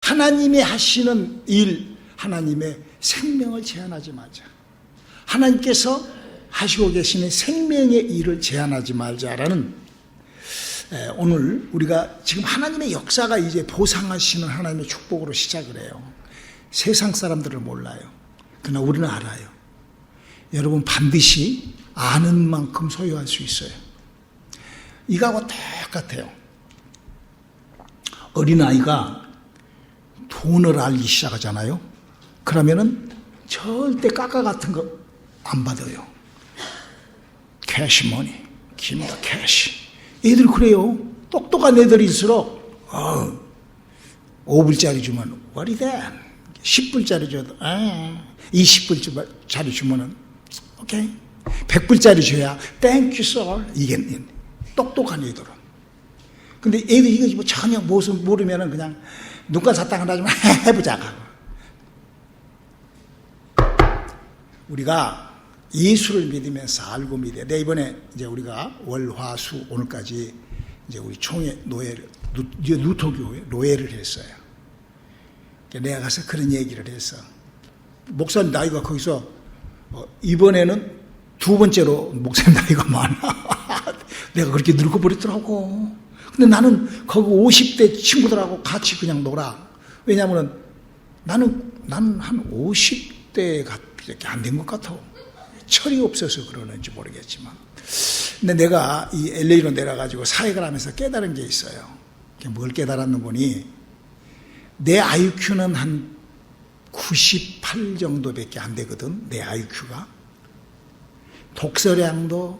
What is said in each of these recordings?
하나님이 하시는 일, 하나님의 생명을 제한하지 말자. 하나님께서 하시고 계시는 생명의 일을 제한하지 말자라는, 오늘 우리가 지금 하나님의 역사가 이제 보상하시는 하나님의 축복으로 시작을 해요. 세상 사람들은 몰라요. 그러나 우리는 알아요. 여러분 반드시 아는 만큼 소유할 수 있어요. 이거하고 똑같아요. 어린아이가 돈을 알기 시작하잖아요. 그러면은 절대 까까 같은 거 안 받아요. 캐시머니, give me the cash. 애들 그래요. 똑똑한 애들일수록 5불짜리 주면 what is that? 10불짜리 줘도 20불짜리 주면은 오케이. 100불짜리 줘야 thank you sir. 이게 똑똑한 애들은. 근데 애들 이거 뭐 전혀 모르면은 그냥 눈가 사탕 하나 좀 해보자. 우리가 예수를 믿으면서 알고 믿어야 돼. 이번에 이제 우리가 월, 화, 수 오늘까지 이제 우리 총회 노예를, 누토교회 노예를 했어요. 내가 가서 그런 얘기를 했어. 목사님 나이가 거기서 이번에는 두 번째로 목사님 나이가 많아. 내가 그렇게 늙어버렸더라고. 근데 나는 거기 50대 친구들하고 같이 그냥 놀아. 왜냐하면 나는 한 50대밖에 안 된 것 같아. 철이 없어서 그러는지 모르겠지만. 근데 내가 이 LA로 내려가지고 사역을 하면서 깨달은 게 있어요. 뭘 깨달았는 거니? 내 IQ는 한 98 정도밖에 안 되거든. 내 IQ가. 독서량도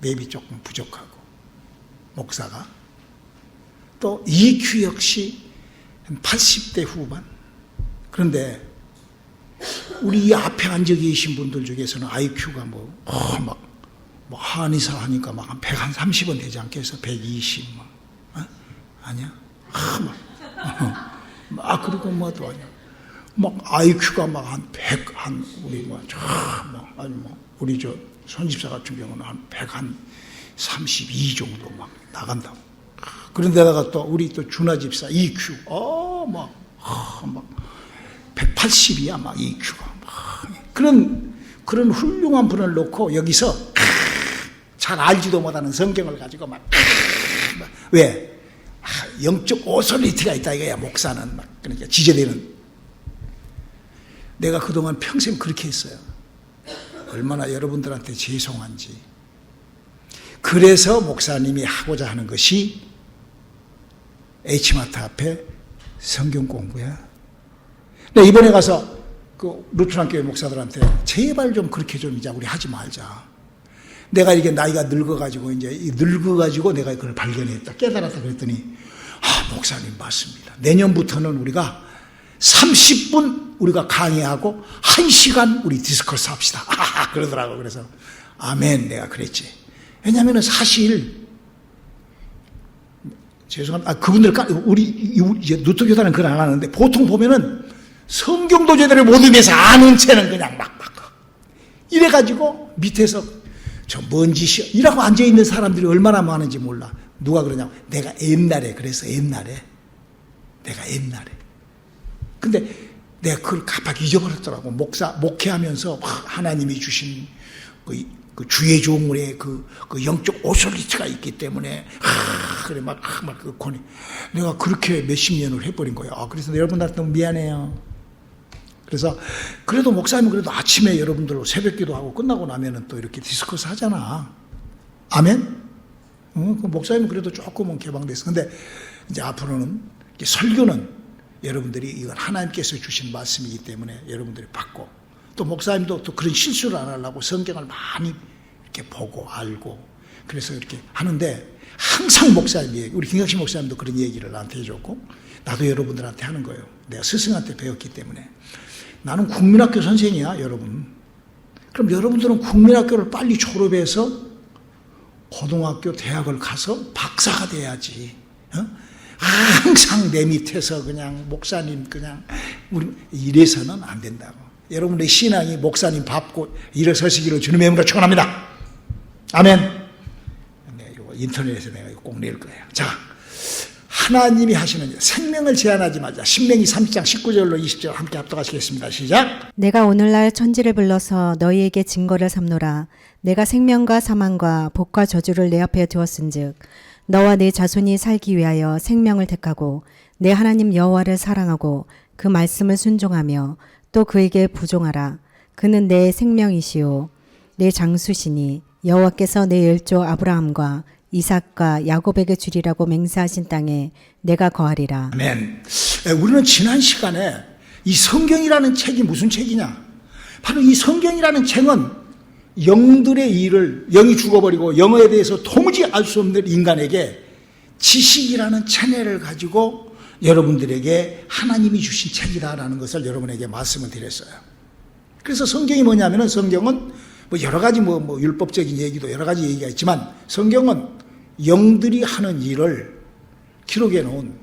maybe 조금 부족하고. 목사가. 또 EQ 역시 한 80대 후반. 그런데 우리 이 앞에 앉아 계신 분들 중에서는 IQ가 한의사 하니까 막 한 130은 되지 않겠어? 120 아니야? 그리고 뭐도 아니야. 막 IQ가 막 한 100, 우리 저 손집사 같은 경우는 한 132 정도 막 나간다고. 그런데다가 또 우리 또 준하 집사 EQ, 180이야, 막 EQ가. 그런 훌륭한 분을 놓고 여기서 잘 알지도 못하는 성경을 가지고 왜? 영적 오소리티가 있다 이거야, 목사는. 그러니까 지저대는. 내가 그동안 평생 그렇게 했어요. 얼마나 여러분들한테 죄송한지. 그래서 목사님이 하고자 하는 것이 H마트 앞에 성경 공부야. 네, 이번에 가서 그 루트란 교회 목사들한테 제발 좀 그렇게 좀 이제 우리 하지 말자. 내가 이게 나이가 늙어가지고 내가 그걸 발견했다, 깨달았다 그랬더니 목사님 맞습니다. 내년부터는 우리가 30분 우리가 강의하고 1시간 우리 디스커스 합시다. 그러더라고. 그래서 아멘, 내가 그랬지. 왜냐하면 사실 죄송합니다. 그분들 우리 이제 누토교단은 그걸 안 하는데 보통 보면은 성경도 제대로 못 읽어서 아는 채는 그냥 막 이래가지고 밑에서 저 뭔 짓이야 이라고 앉아있는 사람들이 얼마나 많은지 몰라. 누가 그러냐고. 내가 옛날에 근데 내가 그걸 깜빡 잊어버렸더라고. 목회하면서 하나님이 주신 그 주의 종물의 그 영적 오소리티가 있기 때문에 그래 그 권위. 내가 그렇게 몇십 년을 해버린 거야. 그래서 여러분들한테 너무 미안해요. 그래서 그래도 목사님은 그래도 아침에 여러분들로 새벽기도 하고 끝나고 나면은 또 이렇게 디스커스 하잖아. 아멘? 그 목사님은 그래도 조금은 개방됐어. 근데 이제 앞으로는 설교는 여러분들이 이건 하나님께서 주신 말씀이기 때문에 여러분들이 받고, 또 목사님도 또 그런 실수를 안 하려고 성경을 많이 이렇게 보고 알고 그래서 이렇게 하는데, 항상 목사님이, 우리 김학신 목사님도 그런 얘기를 나한테 해줬고 나도 여러분들한테 하는 거예요. 내가 스승한테 배웠기 때문에. 나는 국민학교 선생이야, 여러분. 그럼 여러분들은 국민학교를 빨리 졸업해서 고등학교, 대학을 가서 박사가 돼야지. 항상 내 밑에서 그냥 목사님 그냥 우리 이래서는 안 된다고. 여러분의 신앙이 목사님 밟고 일어서시기를 주님의 이름으로 축원합니다. 아멘. 네, 이거 인터넷에서 내가 꼭 낼 거예요. 자, 하나님이 하시는 일, 생명을 제한하지 말자. 신명기 30장 19절로 20절 함께 합독하시겠습니다. 시작. 내가 오늘날 천지를 불러서 너희에게 증거를 삼노라. 내가 생명과 사망과 복과 저주를 내 앞에 두었은즉 너와 네 자손이 살기 위하여 생명을 택하고 내 하나님 여호와를 사랑하고 그 말씀을 순종하며 또 그에게 부종하라. 그는 내 생명이시요 내 장수시니 여호와께서 내 열조 아브라함과 이삭과 야곱에게 주리라고 맹세하신 땅에 내가 거하리라. 아멘. 우리는 지난 시간에 이 성경이라는 책이 무슨 책이냐? 바로 이 성경이라는 책은 영들의 일을, 영이 죽어버리고 영어에 대해서 도무지 알 수 없는 인간에게 지식이라는 체내를 가지고 여러분들에게 하나님이 주신 책이다라는 것을 여러분에게 말씀을 드렸어요. 그래서 성경이 뭐냐면은 성경은 뭐 여러 가지 뭐 율법적인 얘기도 여러 가지 얘기가 있지만 성경은 영들이 하는 일을 기록해 놓은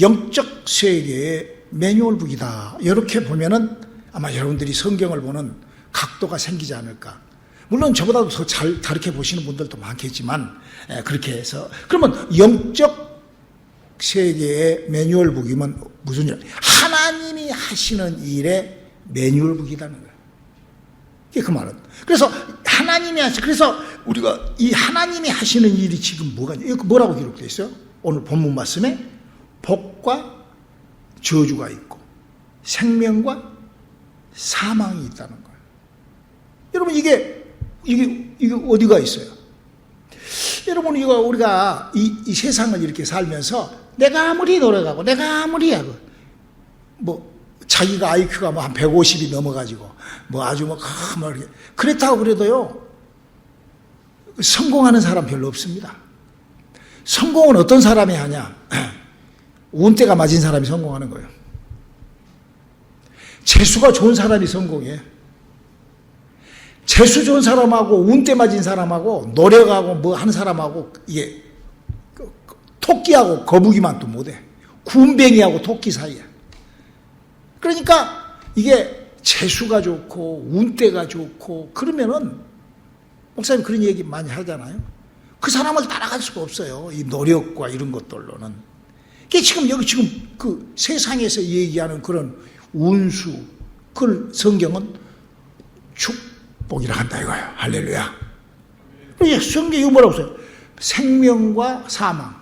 영적 세계의 매뉴얼북이다. 이렇게 보면은 아마 여러분들이 성경을 보는 각도가 생기지 않을까. 물론 저보다도 더 잘 다르게 보시는 분들도 많겠지만 그렇게 해서 그러면 영적 세계의 매뉴얼북이면 무슨 일? 하나님이 하시는 일의 매뉴얼북이라는 거예요. 이게 그 말은. 그래서 하나님이 그래서 우리가 이 하나님이 하시는 일이 지금 뭐라고 기록되어 있어요? 오늘 본문 말씀에 복과 저주가 있고 생명과 사망이 있다는 거예요. 여러분 이게 어디가 있어요? 여러분 이거 우리가 이 세상을 이렇게 살면서 내가 아무리 노력하고 내가 아무리 하고 뭐 자기가 IQ가 뭐 한 150이 넘어가지고 뭐 아주 뭐 그렇다고 그래도요 성공하는 사람 별로 없습니다. 성공은 어떤 사람이 하냐? 운때가 맞은 사람이 성공하는 거예요. 재수가 좋은 사람이 성공해. 재수 좋은 사람하고 운때 맞은 사람하고 노력하고 뭐 하는 사람하고 이게 토끼하고 거북이만 또 못해. 군뱅이하고 토끼 사이야. 그러니까 이게 재수가 좋고 운때가 좋고 그러면은 목사님 그런 얘기 많이 하잖아요. 그 사람을 따라갈 수가 없어요. 이 노력과 이런 것들로는. 이게 지금 여기 지금 그 세상에서 얘기하는 그런 운수, 그걸 성경은 축복이라 한다 이거예요. 할렐루야. 성경이 뭐라고 써요? 생명과 사망,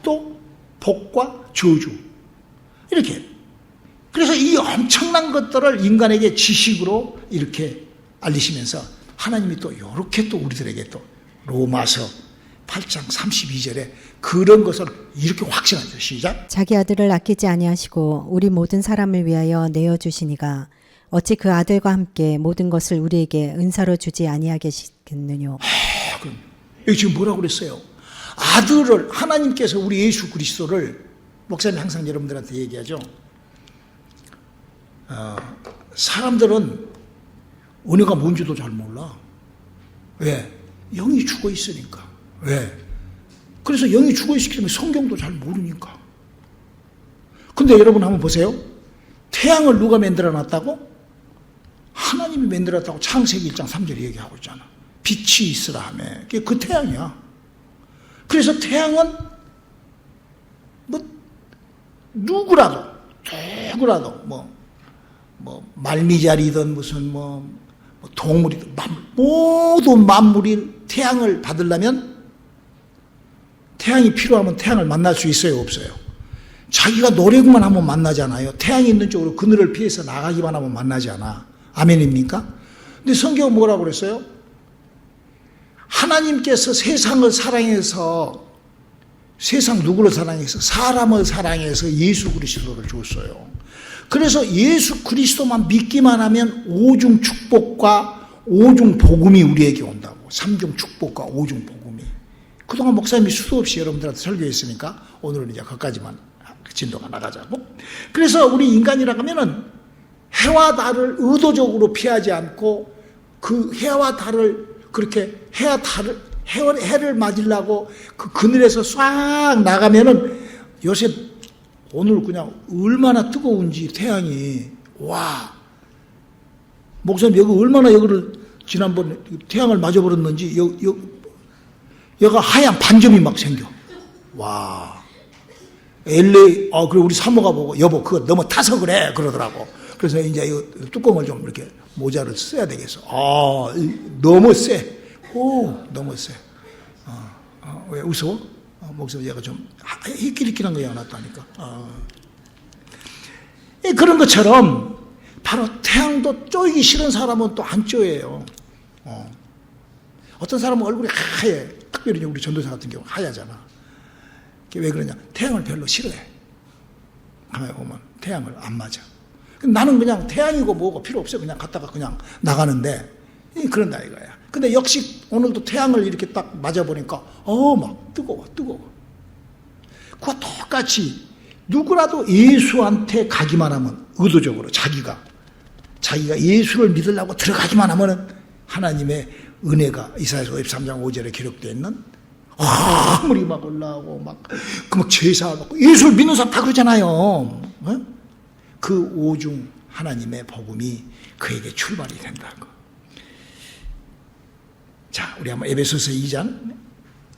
또 복과 저주. 이렇게. 그래서 이 엄청난 것들을 인간에게 지식으로 이렇게 알리시면서 하나님이 또 이렇게 또 우리들에게 또 로마서 8장 32절에 그런 것을 이렇게 확신하죠. 시작. 자기 아들을 아끼지 아니하시고 우리 모든 사람을 위하여 내어 주시니가 어찌 그 아들과 함께 모든 것을 우리에게 은사로 주지 아니하겠느뇨. 그럼 여기 지금 뭐라고 그랬어요? 아들을 하나님께서 우리 예수 그리스도를 목사님 항상 여러분들한테 얘기하죠. 사람들은 은혜가 뭔지도 잘 몰라. 왜? 영이 죽어 있으니까. 왜? 그래서 영이 죽어 있기 때문에 성경도 잘 모르니까. 근데 여러분 한번 보세요. 태양을 누가 만들어 놨다고? 하나님이 만들어 놨다고 창세기 1장 3절에 얘기하고 있잖아. 빛이 있으라 하며. 그 태양이야. 그래서 태양은 뭐 누구라도 뭐 말미잘이든 무슨 뭐 동물이든 모든 만물이 태양을 받으려면 태양이 필요하면 태양을 만날 수 있어요, 없어요? 자기가 노력만 하면 만나잖아요. 태양이 있는 쪽으로 그늘을 피해서 나가기만 하면 만나지 않아. 아멘입니까? 근데 성경은 뭐라고 그랬어요? 하나님께서 세상을 사랑해서 세상 누구를 사랑해서 사람을 사랑해서 예수 그리스도를 줬어요. 그래서 예수 그리스도만 믿기만 하면 오중 축복과 오중 복음이 우리에게 온다고. 삼중 축복과 오중 복음이. 그동안 목사님이 수도 없이 여러분들한테 설교했으니까 오늘은 이제 거기까지만 진도가 나가자고. 그래서 우리 인간이라고 하면은 해와 달을 의도적으로 피하지 않고 그 해와 달을 그렇게 해를 맞으려고 그 그늘에서 싹 나가면은 요새 오늘 그냥 얼마나 뜨거운지 태양이 와 목사님 여기 얼마나 여기를 지난번 태양을 맞아버렸는지 여기가 하얀 반점이 막 생겨. 와 LA, 그리고 우리 사모가 보고, 여보, 그거 너무 타서 그래. 그러더라고. 그래서 이제 이 뚜껑을 좀 이렇게 모자를 써야 되겠어. 너무 세. 너무 세. 왜 웃어? 목소리 얘가 좀 희끼리끼한 거 나왔다니까. 그런 것처럼 바로 태양도 쪼이기 싫은 사람은 또 안 쪼여요. 어떤 사람은 얼굴이 하얘. 특별히 우리 전도사 같은 경우 하얘잖아. 왜 그러냐? 태양을 별로 싫어해. 가만히 보면 태양을 안 맞아. 나는 그냥 태양이고 뭐고 필요 없어. 그냥 갔다가 그냥 나가는데 그런다 이거야. 근데 역시 오늘도 태양을 이렇게 딱 맞아보니까 막 뜨거워. 그와 똑같이 누구라도 예수한테 가기만 하면 의도적으로 자기가 예수를 믿으려고 들어가기만 하면 하나님의 은혜가 이사야서 53장 5절에 기록되어 있는 화물이 막 올라오고 막 제사를 받고 예수를 믿는 사람 다 그러잖아요. 그 오중 하나님의 복음이 그에게 출발이 된다는 거. 자, 우리 한번 에베소서 2장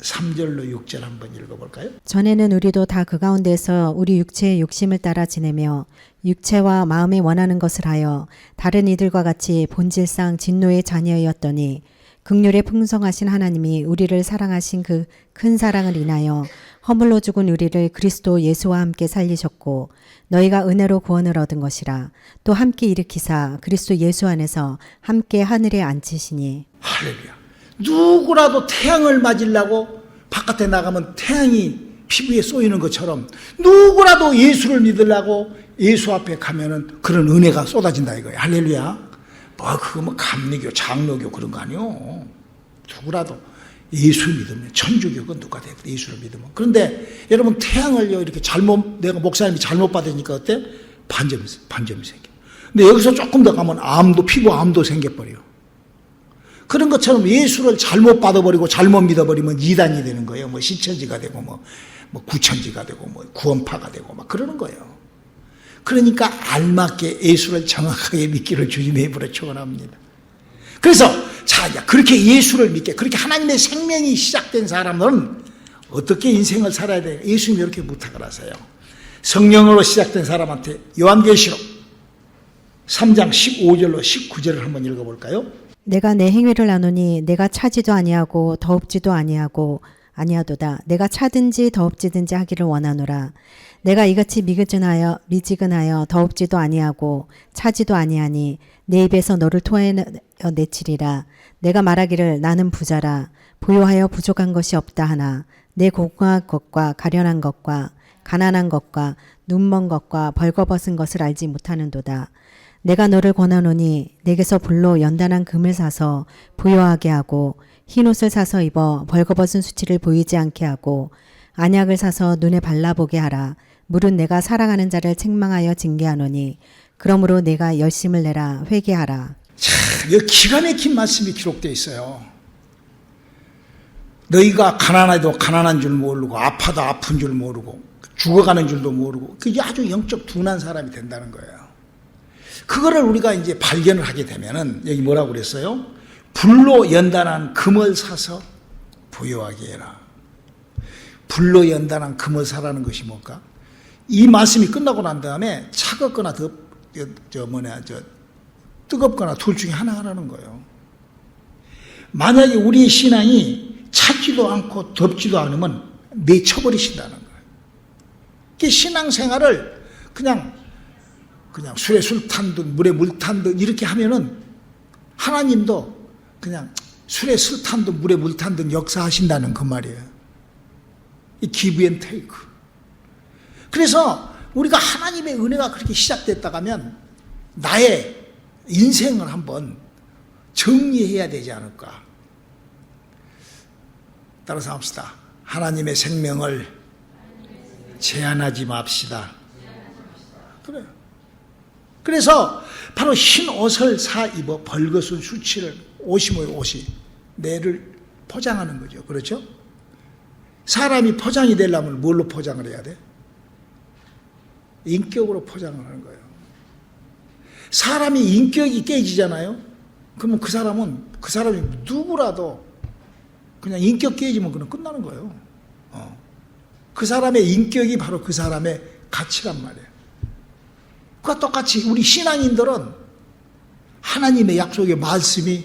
3절로 6절 한번 읽어볼까요? 전에는 우리도 다 그 가운데서 우리 육체의 욕심을 따라 지내며 육체와 마음이 원하는 것을 하여 다른 이들과 같이 본질상 진노의 자녀였더니 긍휼에 풍성하신 하나님이 우리를 사랑하신 그 큰 사랑을 인하여 허물로 죽은 우리를 그리스도 예수와 함께 살리셨고 너희가 은혜로 구원을 얻은 것이라. 또 함께 일으키사 그리스도 예수 안에서 함께 하늘에 앉히시니. 할렐루야. 누구라도 태양을 맞으려고 바깥에 나가면 태양이 피부에 쏘이는 것처럼 누구라도 예수를 믿으려고 예수 앞에 가면은 그런 은혜가 쏟아진다 이거예요. 할렐루야. 그거 감리교, 장로교 그런 거 아니요. 누구라도 예수 믿으면 천주교가 누가 돼? 예수를 믿으면. 그런데 여러분 태양을요 이렇게 내가 목사님이 잘못 받으니까 어때? 반점이 생겨. 근데 여기서 조금 더 가면 피부암도 생겨버려. 그런 것처럼 예수를 잘못 받아버리고 잘못 믿어버리면 이단이 되는 거예요. 시천지가 되고 구천지가 되고 구원파가 되고 그러는 거예요. 그러니까 알맞게 예수를 정확하게 믿기를 주님의 입으로 축원합니다. 그래서 그렇게 예수를 믿게 그렇게 하나님의 생명이 시작된 사람은 어떻게 인생을 살아야 돼요? 예수님이 이렇게 부탁을 하세요. 성령으로 시작된 사람한테 요한계시록 3장 15절로 19절을 한번 읽어볼까요? 내가 내 행위를 나누니 내가 차지도 아니하고 더웁지도 아니하도다. 내가 차든지 더웁지든지 하기를 원하노라. 내가 이같이 미지근하여 더웁지도 아니하고 차지도 아니하니 내 입에서 너를 토해내치리라. 내가 말하기를 나는 부자라. 부요하여 부족한 것이 없다 하나 내 공고한 것과 가련한 것과 가난한 것과 눈먼 것과 벌거벗은 것을 알지 못하는도다. 내가 너를 권하노니 내게서 불로 연단한 금을 사서 부요하게 하고 흰옷을 사서 입어 벌거벗은 수치를 보이지 않게 하고 안약을 사서 눈에 발라보게 하라. 물은 내가 사랑하는 자를 책망하여 징계하노니 그러므로 내가 열심을 내라 회개하라. 여기 기가 막힌 말씀이 기록되어 있어요. 너희가 가난해도 가난한 줄 모르고 아파도 아픈 줄 모르고 죽어가는 줄도 모르고 그게 아주 영적 둔한 사람이 된다는 거예요. 그거를 우리가 이제 발견을 하게 되면은 여기 뭐라고 그랬어요? 불로 연단한 금을 사서 부요하게 해라. 불로 연단한 금을 사라는 것이 뭘까? 이 말씀이 끝나고 난 다음에 차갑거나 뜨겁거나 둘 중에 하나 하라는 거예요. 만약에 우리의 신앙이 차지도 않고 덥지도 않으면 맺혀버리신다는 거예요. 그 신앙생활을 그냥 술에 술 탄 듯 물에 물 탄 듯 이렇게 하면은 하나님도 그냥 술에 술 탄 듯 물에 물 탄 듯 역사하신다는 그 말이에요. 이 기브 앤 테이크. 그래서 우리가 하나님의 은혜가 그렇게 시작됐다가면 나의 인생을 한번 정리해야 되지 않을까. 따라서 합시다. 하나님의 생명을 제한하지 맙시다. 그래요. 그래서 바로 흰 옷을 사 입어 벌거벗은 수치를 옷이 내를 포장하는 거죠. 그렇죠? 사람이 포장이 되려면 뭘로 포장을 해야 돼? 인격으로 포장을 하는 거예요. 사람이 인격이 깨지잖아요. 그러면 그 사람이 누구라도 그냥 인격 깨지면 그냥 끝나는 거예요. 그 사람의 인격이 바로 그 사람의 가치란 말이에요. 그와 똑같이 우리 신앙인들은 하나님의 약속의 말씀이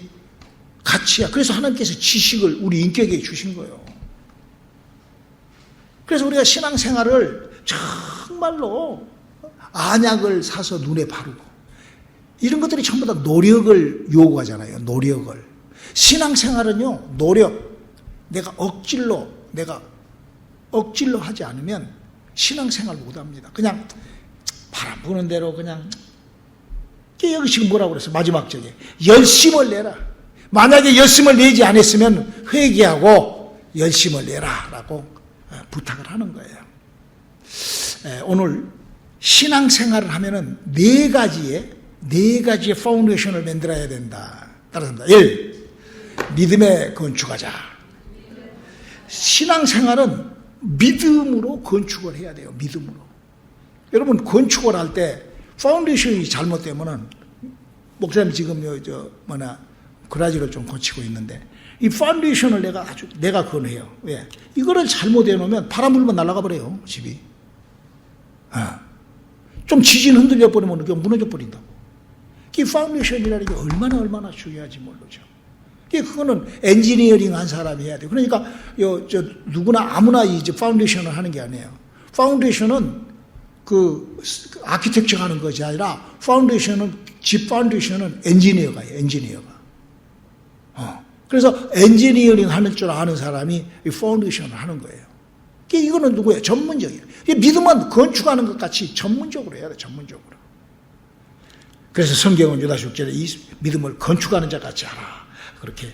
가치야. 그래서 하나님께서 지식을 우리 인격에 주신 거예요. 그래서 우리가 신앙생활을 정말로 안약을 사서 눈에 바르고 이런 것들이 전부 다 노력을 요구하잖아요. 노력을. 신앙생활은요, 노력. 내가 억질로 하지 않으면 신앙생활 못합니다. 그냥 바람 부는 대로 그냥. 여기 지금 뭐라고 그랬어요? 마지막 적에 열심을 내라. 만약에 열심을 내지 않았으면 회개하고 열심을 내라 라고 부탁을 하는 거예요. 오늘 신앙생활을 하면은 네 가지의 파운데이션을 만들어야 된다. 따라합니다. 1. 믿음의 건축하자. 신앙생활은 믿음으로 건축을 해야 돼요. 믿음으로. 여러분 건축을 할 때 파운데이션이 잘못되면은 목사님 지금 그라지를 좀 고치고 있는데 이 파운데이션을 내가 건해요. 왜? 이거를 잘못해 놓으면 바람 불면 날아가 버려요. 집이. 좀 지진 흔들려 버리면 그게 무너져 버린다고. 이 파운데이션이라는 게 얼마나 중요한지 모르죠. 그거는 엔지니어링 한 사람이 해야 돼요. 그러니까 누구나 아무나 이제 파운데이션을 하는 게 아니에요. 파운데이션은 그 아키텍처가 하는 것이 아니라 집 파운데이션은 엔지니어가 해요. 엔지니어가. 그래서 엔지니어링 하는 줄 아는 사람이 이 파운데이션을 하는 거예요. 이거는 누구예요? 전문적이에요. 믿음은 건축하는 것 같이 전문적으로 해야 돼. 전문적으로. 그래서 성경은 유다서 6절에 이 믿음을 건축하는 자 같이 하라. 그렇게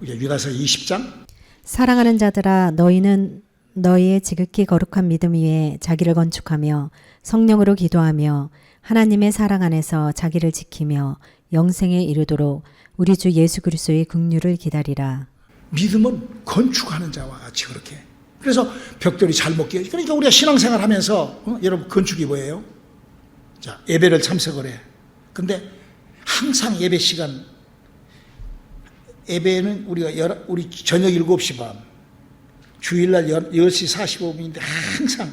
유다서 20장. 사랑하는 자들아, 너희는 너희의 지극히 거룩한 믿음 위에 자기를 건축하며 성령으로 기도하며 하나님의 사랑 안에서 자기를 지키며 영생에 이르도록 우리 주 예수 그리스도의 긍휼을 기다리라. 믿음은 건축하는 자와 같이 그렇게. 그래서 벽돌이 잘 못 끼어져. 그러니까 우리가 신앙생활 하면서 여러분 건축이 뭐예요? 자, 예배를 참석을 해. 근데 항상 예배 시간, 예배는 우리 저녁 7시 반, 주일날 10시 45분인데 항상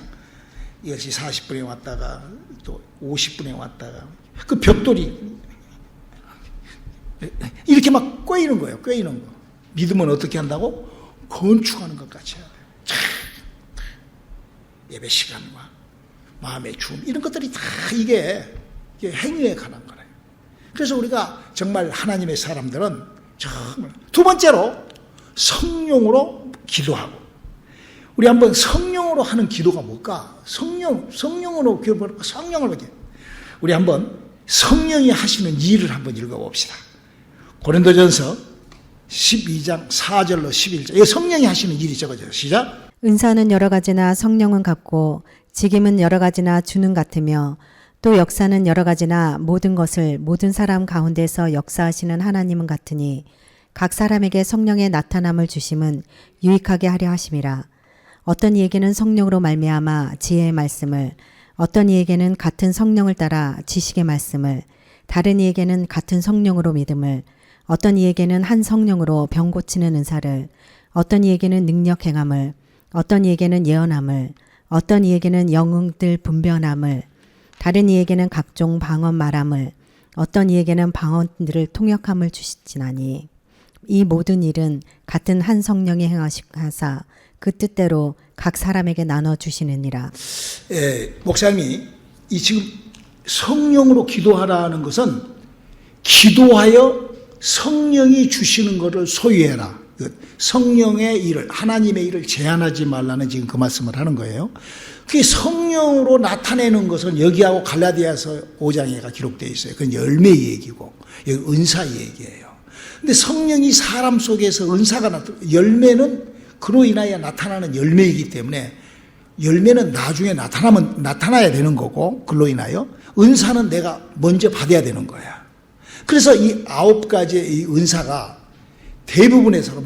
10시 40분에 왔다가 또 50분에 왔다가 그 벽돌이 이렇게 막 꿰이는 거예요. 꿰이는 거. 믿음은 어떻게 한다고? 건축하는 것 같이 해야 돼요. 예배 시간과 마음의 주음 이런 것들이 다 이게 행위에 관한 거예요. 그래서 우리가 정말 하나님의 사람들은 정말 두 번째로 성령으로 기도하고. 우리 한번 성령으로 하는 기도가 뭘까? 성령으로 기도하고 성령을 보게. 우리 한번 성령이 하시는 일을 한번 읽어봅시다. 고린도전서 12장 4절로 11절. 이 성령이 하시는 일이 적어져요. 시작. 은사는 여러 가지나 성령은 같고 직임은 여러 가지나 주는 같으며 또 역사는 여러 가지나 모든 것을 모든 사람 가운데서 역사하시는 하나님은 같으니 각 사람에게 성령의 나타남을 주심은 유익하게 하려 하심이라. 어떤 이에게는 성령으로 말미암아 지혜의 말씀을, 어떤 이에게는 같은 성령을 따라 지식의 말씀을, 다른 이에게는 같은 성령으로 믿음을, 어떤 이에게는 한 성령으로 병 고치는 은사를, 어떤 이에게는 능력 행함을, 어떤 이에게는 예언함을, 어떤 이에게는 영웅들 분변함을, 다른 이에게는 각종 방언 말함을, 어떤 이에게는 방언들을 통역함을 주시지나니 이 모든 일은 같은 한 성령이 행하사 그 뜻대로 각 사람에게 나눠 주시느니라. 목사님이 이 지금 성령으로 기도하라는 것은 기도하여 성령이 주시는 것을 소유해라. 성령의 일을, 하나님의 일을 제한하지 말라는 지금 그 말씀을 하는 거예요. 그게 성령으로 나타내는 것은 여기하고 갈라디아서 5장에가 기록되어 있어요. 그건 열매의 얘기고 여기 은사의 얘기예요. 근데 성령이 사람 속에서 은사가 열매는 그로 인하여 나타나는 열매이기 때문에 열매는 나중에 나타나야 되는 거고 그로 인하여 은사는 내가 먼저 받아야 되는 거야. 그래서 이 9가지의 이 은사가 대부분의 사람,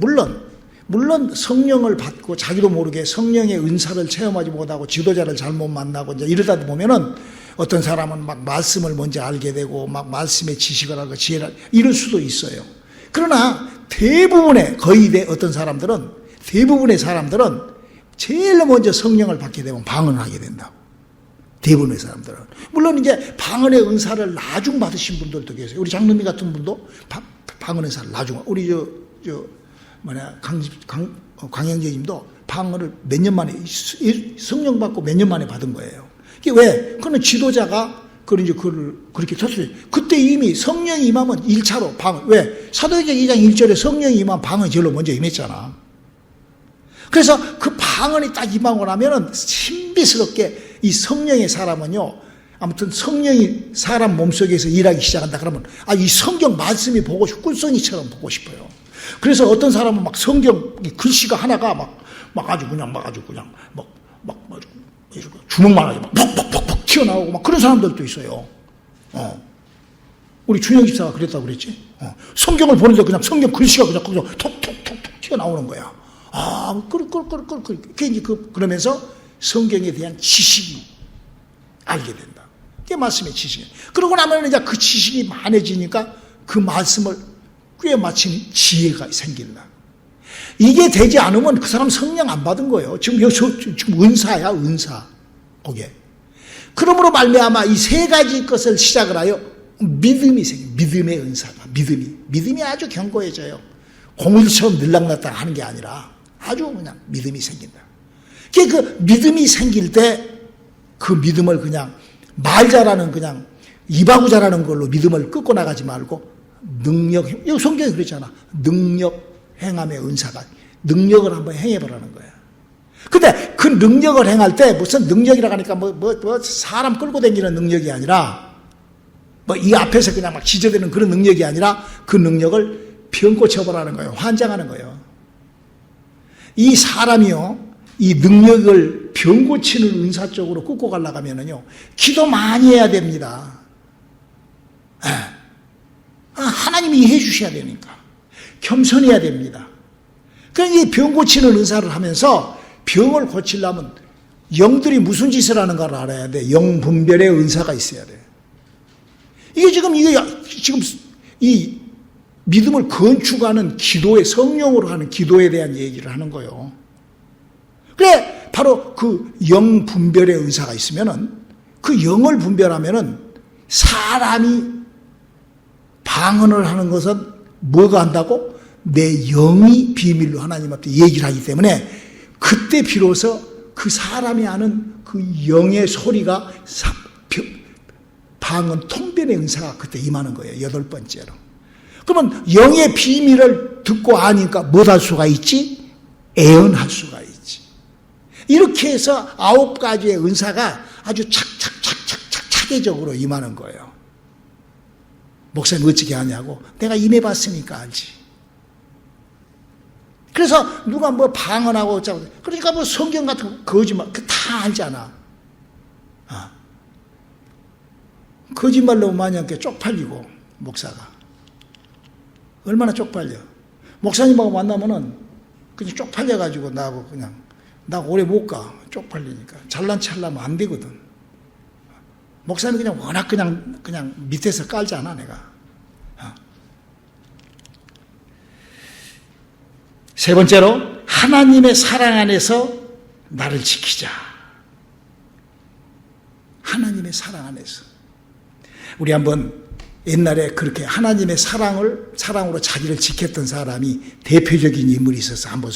물론 성령을 받고 자기도 모르게 성령의 은사를 체험하지 못하고 지도자를 잘못 만나고 이제 이러다 보면은 어떤 사람은 막 말씀을 먼저 알게 되고 막 말씀의 지식을 하고 지혜를 이럴 수도 있어요. 그러나 대부분의 어떤 사람들은 대부분의 사람들은 제일 먼저 성령을 받게 되면 방언을 하게 된다고. 대부분의 사람들은. 물론 이제 방언의 은사를 나중 받으신 분들도 계세요. 우리 장로님 같은 분도 방언 은사를 나중, 우리 광영재님도 방언을 몇 년 만에, 성령 받고 몇 년 만에 받은 거예요. 이게 왜? 그는 지도자가 그걸 그렇게 쳤어요. 그때 이미 성령이 임하면 1차로 방언. 왜? 사도행전 2장 1절에 성령이 임하면 방언이 제일로 먼저 임했잖아. 그래서 그 방언이 딱 임하고 나면은 신비스럽게 이 성령의 사람은요, 아무튼 성령이 사람 몸속에서 일하기 시작한다 그러면, 이 성경 말씀이 보고 싶고, 꿀성이처럼 보고 싶어요. 그래서 어떤 사람은 막 성경 글씨가 하나가 아주 그냥 주먹만 하게 퍽퍽퍽 튀어나오고 막 그런 사람들도 있어요. 우리 준영 집사가 그랬다고 그랬지. 성경을 보는데 그냥 성경 글씨가 그냥 거기서 톡톡톡톡 튀어나오는 거야. 그러면서 성경에 대한 지식이 알게 된다. 그게 말씀의 지식이에요. 그러고 나면 이제 그 지식이 많아지니까 그 말씀을 꽤 맞추는 지혜가 생긴다. 이게 되지 않으면 그 사람 성령 안 받은 거예요. 지금 은사야, 은사. 그게. 그러므로 말미암아 이 세 가지 것을 시작을 하여 믿음이 생겨. 믿음의 은사가. 믿음이 아주 견고해져요. 공일처럼 들락날락 하는 게 아니라 아주 그냥 믿음이 생긴다. 그 믿음이 생길 때 그 믿음을 그냥 말 잘하는 그냥 입하고 잘하는 걸로 믿음을 끊고 나가지 말고 능력, 여기 성경이 그랬잖아. 능력 행함의 은사가, 능력을 한번 행해보라는 거야. 근데 그 능력을 행할 때 무슨 능력이라고 하니까 사람 끌고 다니는 능력이 아니라 이 앞에서 그냥 막 지저대는 그런 능력이 아니라 그 능력을 병 고쳐보라는 거예요. 환장하는 거예요. 이 사람이요, 이 능력을 병 고치는 은사 쪽으로 끌고 가려고 하면은요, 기도 많이 해야 됩니다. 하나님이 해 주셔야 되니까. 겸손해야 됩니다. 그러니까 이 병 고치는 은사를 하면서 병을 고치려면 영들이 무슨 짓을 하는 걸 알아야 돼. 영 분별의 은사가 있어야 돼. 이게 지금 이 믿음을 건축하는 기도의, 성령으로 하는 기도에 대한 얘기를 하는 거예요. 그래, 바로 그 영 분별의 은사가 있으면은, 그 영을 분별하면은 사람이 방언을 하는 것은 뭐가 한다고? 내 영이 비밀로 하나님 앞에 얘기를 하기 때문에 그때 비로소 그 사람이 하는 그 영의 소리가 방언 통변의 은사가 그때 임하는 거예요. 8번째로. 그러면 영의 비밀을 듣고 아니까 뭘 할 수가 있지? 애언할 수가 있지. 이렇게 해서 9가지의 은사가 아주 차례적으로 임하는 거예요. 목사님 어떻게 하냐고. 내가 임해봤으니까 알지. 그래서 누가 방언하고 그러니까 성경 같은 거 거짓말 다 알잖아. 거짓말로 만약에 쪽팔리고 목사가 얼마나 쪽팔려. 목사님하고 만나면은 그냥 쪽팔려가지고 나하고 그냥 나 오래 못 가. 쪽팔리니까. 잘난 체 하려면 안 되거든. 목사님 그냥 워낙 그냥 밑에서 깔잖아, 내가. 세 번째로, 하나님의 사랑 안에서 나를 지키자. 하나님의 사랑 안에서. 우리 한번 옛날에 그렇게 하나님의 사랑으로 자기를 지켰던 사람이 대표적인 인물이 있어서 한번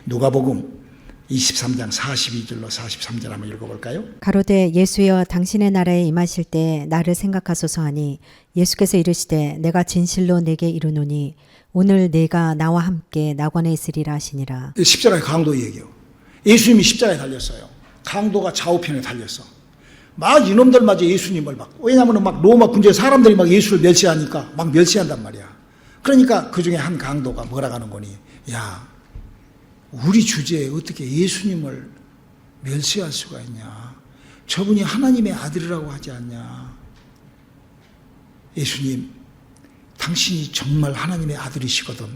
누가복음 23장 42절로 43절 한번 읽어볼까요? 가로되 예수여 당신의 나라에 임하실 때 나를 생각하소서 하니 예수께서 이르시되 내가 진실로 내게 이르노니 오늘 내가 나와 함께 낙원에 있으리라 하시니라. 십자가의 강도 얘기요. 예수님이 십자가에 달렸어요. 강도가 좌우편에 달렸어. 막 이놈들마저 예수님을 왜냐하면 막 로마 군대 사람들이 막 예수를 멸시하니까 막 멸시한단 말이야. 그러니까 그 중에 한 강도가 뭐라고 하는 거니? 야, 우리 주제에 어떻게 예수님을 멸시할 수가 있냐? 저분이 하나님의 아들이라고 하지 않냐? 예수님, 당신이 정말 하나님의 아들이시거든.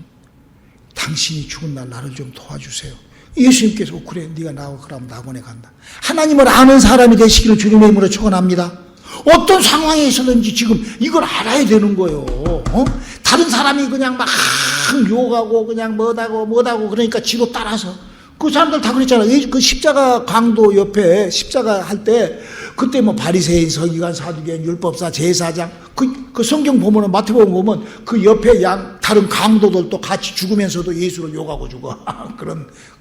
당신이 죽은 날 나를 좀 도와주세요. 예수님께서 그래, 네가 나하고 그러면 낙원에 간다. 하나님을 아는 사람이 되시기를 주님의 이름으로 축원합니다. 어떤 상황에서든지 지금 이걸 알아야 되는 거예요. 다른 사람이 그냥 막 욕하고 그냥 뭐다고 그러니까 지도 따라서 그 사람들 다 그랬잖아요. 그 십자가 강도 옆에 십자가 할 때 그때 뭐 바리새인, 서기관, 사두개인, 율법사, 제사장 그 성경 보면은 마태복음 보면 그 옆에 다른 강도들도 같이 죽으면서도 예수를 욕하고 죽어.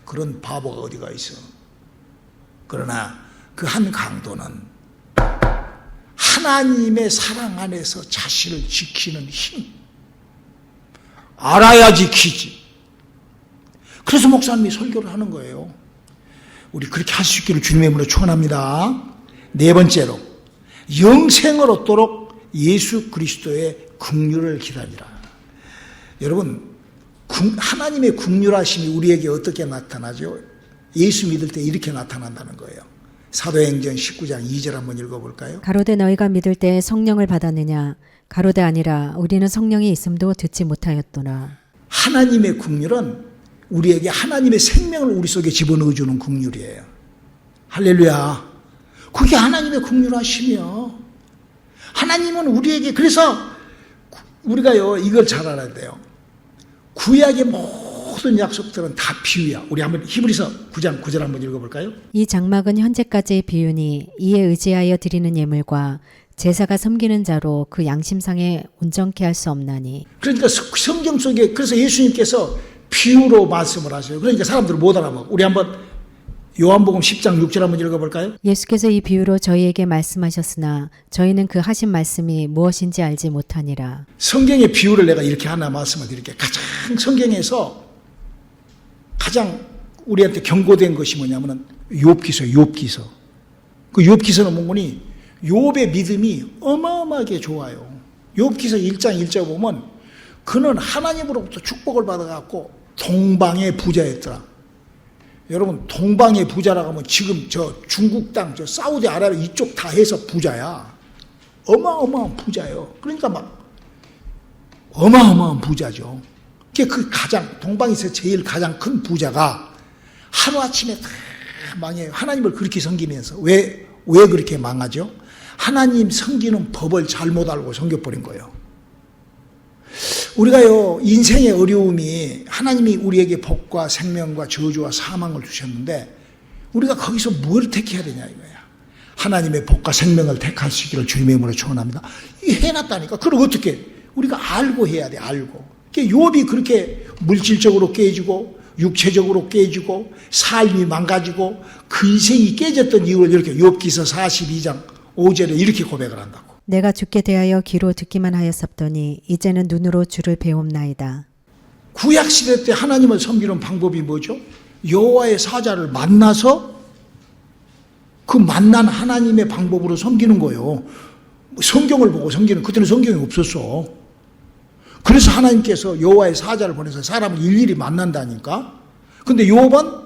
그런 바보가 어디가 있어. 그러나 그 한 강도는 하나님의 사랑 안에서 자신을 지키는 힘. 알아야 지키지. 그래서 목사님이 설교를 하는 거예요. 우리 그렇게 할 수 있기를 주님의 이름으로 축원합니다. 네 번째로 영생을 얻도록 예수 그리스도의 긍휼을 기다리라. 여러분, 하나님의 긍휼하심이 우리에게 어떻게 나타나죠? 예수 믿을 때 이렇게 나타난다는 거예요. 사도행전 19장 2절 한번 읽어볼까요? 가로되 너희가 믿을 때 성령을 받았느냐? 가로되 아니라 우리는 성령이 있음도 듣지 못하였도나. 하나님의 긍휼은 우리에게 하나님의 생명을 우리 속에 집어넣어주는 긍휼이에요. 할렐루야. 그게 하나님의 긍휼하심이요. 하나님은 우리에게, 그래서 우리가요 이걸 잘 알아야 돼요. 구약의 모든 약속들은 다 비유야. 우리 한번 히브리서 9장 9절 한번 읽어볼까요? 이 장막은 현재까지의 비유니 이에 의지하여 드리는 예물과 제사가 섬기는 자로 그 양심상에 온전케 할 수 없나니. 그러니까 성경 속에, 그래서 예수님께서 비유로 말씀을 하세요. 그러니까 사람들을 못 알아먹어. 우리 한번 요한복음 10장 6절 한번 읽어볼까요? 예수께서 이 비유로 저희에게 말씀하셨으나 저희는 그 하신 말씀이 무엇인지 알지 못하니라. 성경의 비유를 내가 이렇게 하나 말씀을 드릴게요. 가장 성경에서 가장 우리한테 경고된 것이 뭐냐면은 욥기서. 그 욥기서는 뭐니? 욥의 믿음이 어마어마하게 좋아요. 욥기서 1장 1절 보면 그는 하나님으로부터 축복을 받아갖고 동방의 부자였더라. 여러분, 동방의 부자라고 하면 지금 저 중국 땅, 저 사우디아라비아 이쪽 다 해서 부자야. 어마어마한 부자예요. 그러니까 막 어마어마한 부자죠. 그 가장, 동방에서 제일 가장 큰 부자가 하루아침에 다 망해요. 하나님을 그렇게 섬기면서. 왜 그렇게 망하죠? 하나님 섬기는 법을 잘못 알고 섬겨버린 거예요. 우리가요, 인생의 어려움이 하나님이 우리에게 복과 생명과 저주와 사망을 주셨는데 우리가 거기서 뭘 택해야 되냐 이거야. 하나님의 복과 생명을 택할 수 있기를 주님의 이름으로 축원합니다. 이게 해놨다니까. 그럼 어떻게? 우리가 알고 해야 돼, 알고. 욥이 그렇게 물질적으로 깨지고 육체적으로 깨지고 삶이 망가지고 그 인생이 깨졌던 이유를 이렇게 욥기서 42장 5절에 이렇게 고백을 한다고. 내가 주께 대하여 귀로 듣기만 하였었더니 이제는 눈으로 주를 배움나이다. 구약시대 때 하나님을 섬기는 방법이 뭐죠? 여호와의 사자를 만나서 그 만난 하나님의 방법으로 섬기는 거예요. 성경을 보고 섬기는, 그때는 성경이 없었어. 그래서 하나님께서 여호와의 사자를 보내서 사람을 일일이 만난다니까. 근데 욥은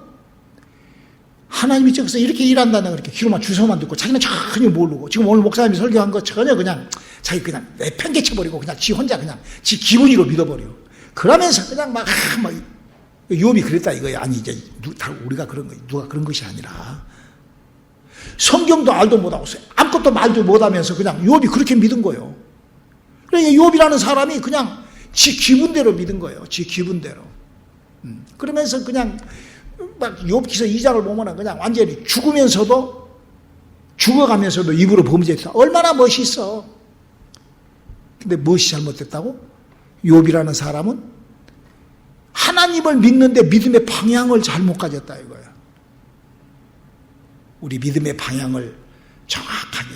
하나님이 저기서 이렇게 일한다는 그렇게 귀로만 주소만 듣고 자기는 전혀 모르고, 지금 오늘 목사님이 설교한 거 전혀 그냥 자기 그냥 내팽개쳐버리고 그냥 지 혼자 그냥 지 기분으로 믿어버려. 그러면서 그냥 막 욥이 그랬다 이거야. 아니 이제 우리가 그런 거, 누가 그런 것이 아니라 성경도 알도 못하고 아무것도 말도 못하면서 그냥 욥이 그렇게 믿은 거예요. 그러니까 욥이라는 사람이 그냥 지 기분대로 믿은 거예요. 지 기분대로. 그러면서 그냥 막 욥기서 2장을 보면 그냥 완전히 죽어가면서도 입으로 범죄했다. 얼마나 멋있어. 근데 무엇이 잘못됐다고? 욥이라는 사람은 하나님을 믿는데 믿음의 방향을 잘못 가졌다 이거야. 우리 믿음의 방향을 정확하게,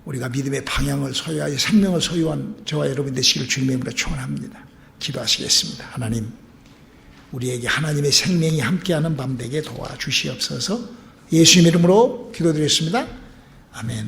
우리가 믿음의 방향을 소유하여 생명을 소유한 저와 여러분 되시기를 주님의 이름으로 축원합니다. 기도하시겠습니다. 하나님, 우리에게 하나님의 생명이 함께하는 밤 되게 도와주시옵소서. 예수님 이름으로 기도드렸습니다. 아멘.